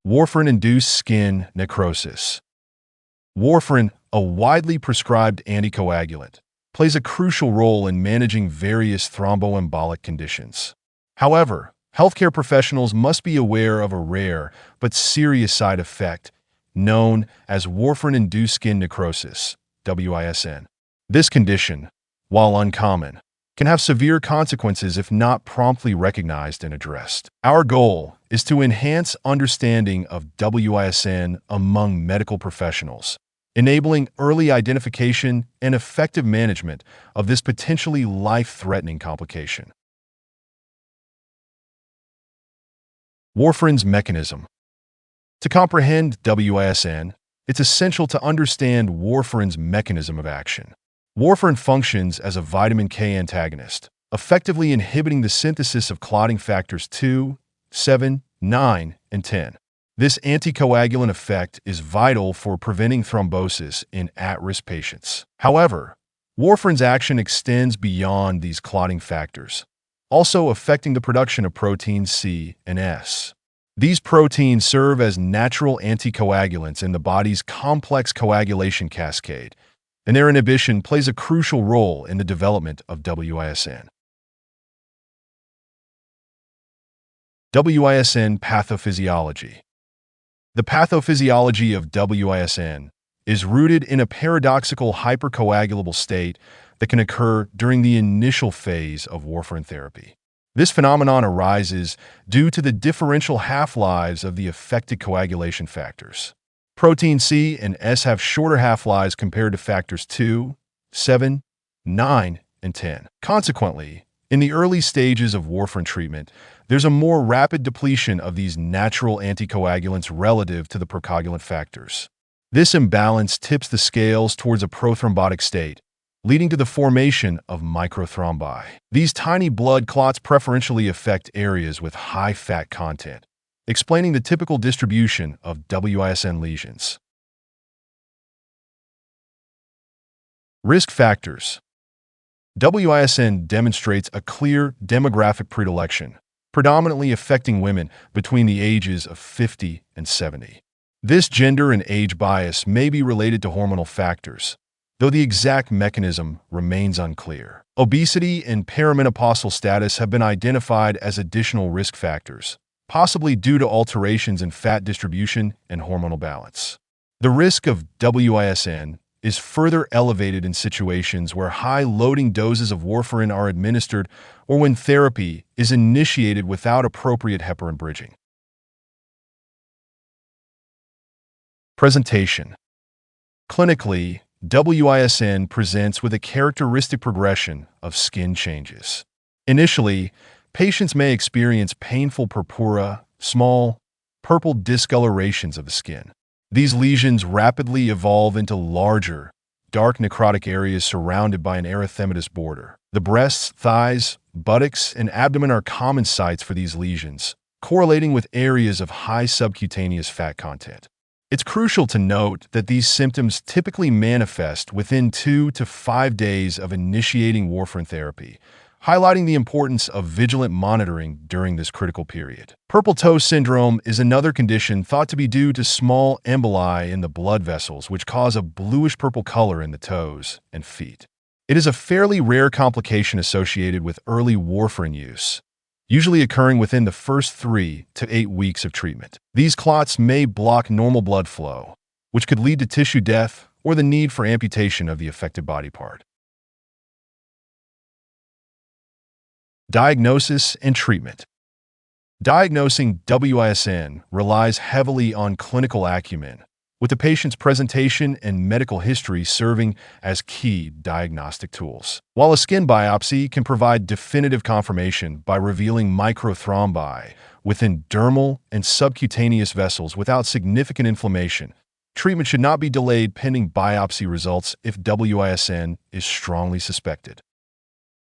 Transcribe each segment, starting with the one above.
Warfarin-induced skin necrosis. Warfarin, a widely prescribed anticoagulant, plays a crucial role in managing various thromboembolic conditions. However, healthcare professionals must be aware of a rare but serious side effect known as warfarin-induced skin necrosis, WISN. This condition, while uncommon, can have severe consequences if not promptly recognized and addressed. Our goal is to enhance understanding of WISN among medical professionals, enabling early identification and effective management of this potentially life-threatening complication. Warfarin's mechanism. To comprehend WISN, it's essential to understand warfarin's mechanism of action. Warfarin functions as a vitamin K antagonist, effectively inhibiting the synthesis of clotting factors 2, 7, 9, and 10. This anticoagulant effect is vital for preventing thrombosis in at-risk patients. However, warfarin's action extends beyond these clotting factors, also affecting the production of proteins C and S. These proteins serve as natural anticoagulants in the body's complex coagulation cascade, and their inhibition plays a crucial role in the development of WISN. WISN Pathophysiology. The pathophysiology of WISN is rooted in a paradoxical hypercoagulable state that can occur during the initial phase of warfarin therapy. This phenomenon arises due to the differential half-lives of the affected coagulation factors. Protein C and S have shorter half-lives compared to factors 2, 7, 9, and 10. Consequently, in the early stages of warfarin treatment, there's a more rapid depletion of these natural anticoagulants relative to the procoagulant factors. This imbalance tips the scales towards a prothrombotic state, leading to the formation of microthrombi. These tiny blood clots preferentially affect areas with high fat content, explaining the typical distribution of WISN lesions. Risk factors. WISN demonstrates a clear demographic predilection, predominantly affecting women between the ages of 50 and 70. This gender and age bias may be related to hormonal factors, though the exact mechanism remains unclear. Obesity and perimenopausal status have been identified as additional risk factors, possibly due to alterations in fat distribution and hormonal balance. The risk of WISN is further elevated in situations where high-loading doses of warfarin are administered or when therapy is initiated without appropriate heparin bridging. Presentation. Clinically, WISN presents with a characteristic progression of skin changes. Initially, patients may experience painful purpura, small, purple discolorations of the skin. These lesions rapidly evolve into larger, dark necrotic areas surrounded by an erythematous border. The breasts, thighs, buttocks, and abdomen are common sites for these lesions, correlating with areas of high subcutaneous fat content. It's crucial to note that these symptoms typically manifest within 2 to 5 days of initiating warfarin therapy, highlighting the importance of vigilant monitoring during this critical period. Purple toe syndrome is another condition thought to be due to small emboli in the blood vessels which cause a bluish-purple color in the toes and feet. It is a fairly rare complication associated with early warfarin use, usually occurring within the first 3 to 8 weeks of treatment. These clots may block normal blood flow, which could lead to tissue death or the need for amputation of the affected body part. Diagnosis and treatment. Diagnosing WISN relies heavily on clinical acumen, with the patient's presentation and medical history serving as key diagnostic tools. While a skin biopsy can provide definitive confirmation by revealing microthrombi within dermal and subcutaneous vessels without significant inflammation, treatment should not be delayed pending biopsy results if WISN is strongly suspected.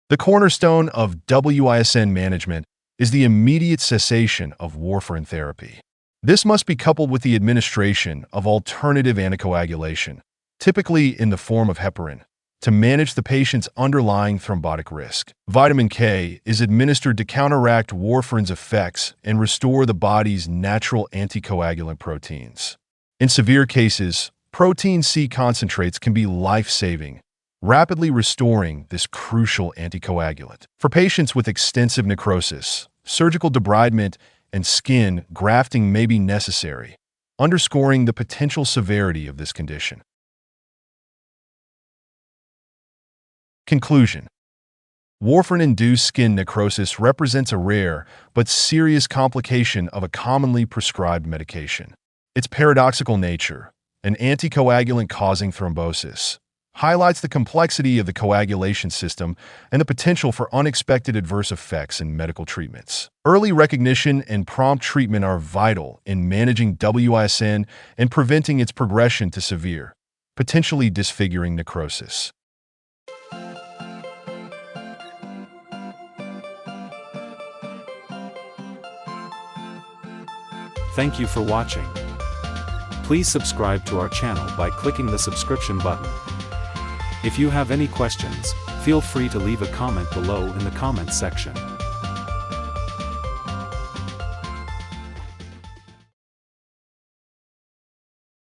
The cornerstone of WISN management is the immediate cessation of warfarin therapy. This must be coupled with the administration of alternative anticoagulation, typically in the form of heparin, to manage the patient's underlying thrombotic risk. Vitamin K is administered to counteract warfarin's effects and restore the body's natural anticoagulant proteins. In severe cases, protein C concentrates can be life-saving, rapidly restoring this crucial anticoagulant. For patients with extensive necrosis, surgical debridement and skin grafting may be necessary, underscoring the potential severity of this condition. Conclusion: Warfarin-induced skin necrosis represents a rare but serious complication of a commonly prescribed medication. Its paradoxical nature, an anticoagulant causing thrombosis, highlights the complexity of the coagulation system and the potential for unexpected adverse effects in medical treatments. Early recognition and prompt treatment are vital in managing WISN and preventing its progression to severe, potentially disfiguring necrosis. Thank you for watching. Please subscribe to our channel by clicking the subscription button. If you have any questions, feel free to leave a comment below in the comments section.